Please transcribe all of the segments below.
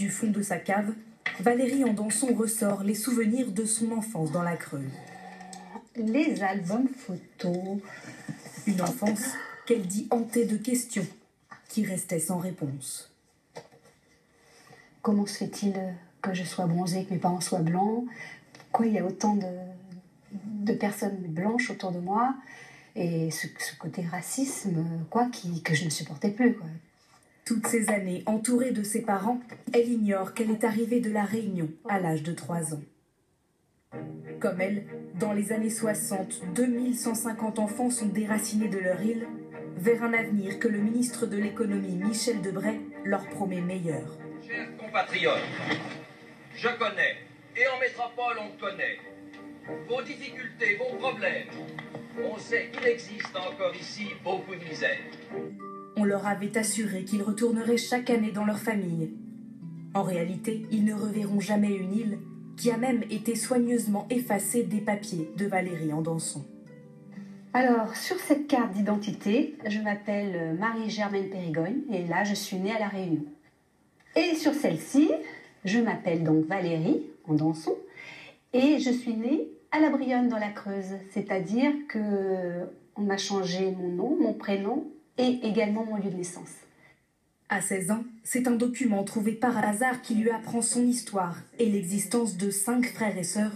Du fond de sa cave, Valérie Andanson ressort les souvenirs de son enfance dans la Creuse. Les albums photos. Une enfance qu'elle dit hantée de questions qui restaient sans réponse. Comment se fait-il que je sois bronzée, que mes parents soient blancs? Pourquoi il y a autant de personnes blanches autour de moi? Et ce côté racisme, que je ne supportais plus, quoi. Toutes ces années, entourée de ses parents, elle ignore qu'elle est arrivée de La Réunion à l'âge de 3 ans. Comme elle, dans les années 60, 2150 enfants sont déracinés de leur île vers un avenir que le ministre de l'économie, Michel Debré, leur promet meilleur. Chers compatriotes, je connais, et en métropole on connaît, vos difficultés, vos problèmes. On sait qu'il existe encore ici beaucoup de misère. On leur avait assuré qu'ils retourneraient chaque année dans leur famille. En réalité, ils ne reverront jamais une île qui a même été soigneusement effacée des papiers de Valérie Andanson. Alors, sur cette carte d'identité, je m'appelle Marie-Germaine Périgogne et là, je suis née à La Réunion. Et sur celle-ci, je m'appelle donc Valérie Andanson et je suis née à La Brionne dans la Creuse, c'est-à-dire qu'on m'a changé mon nom, mon prénom et également mon lieu de naissance. À 16 ans, c'est un document trouvé par hasard qui lui apprend son histoire et l'existence de 5 frères et sœurs,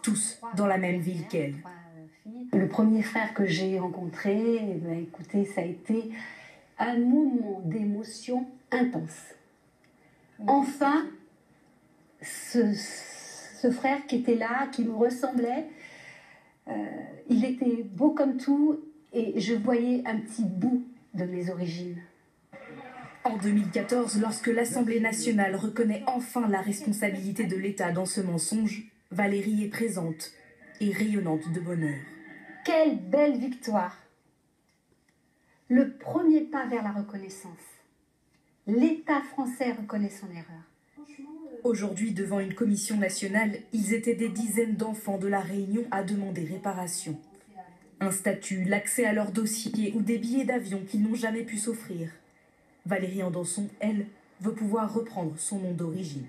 tous dans la même ville qu'elle. Le premier frère que j'ai rencontré, écoutez, ça a été un moment d'émotion intense. Enfin, ce frère qui était là, qui me ressemblait, il était beau comme tout et je voyais un petit bout de mes origines. En 2014, lorsque l'Assemblée nationale reconnaît enfin la responsabilité de l'État dans ce mensonge, Valérie est présente et rayonnante de bonheur. Quelle belle victoire! Le premier pas vers la reconnaissance. L'État français reconnaît son erreur. Aujourd'hui, devant une commission nationale, ils étaient des dizaines d'enfants de La Réunion à demander réparation. Un statut, l'accès à leur dossier ou des billets d'avion qu'ils n'ont jamais pu s'offrir. Valérie Andanson, elle, veut pouvoir reprendre son nom d'origine.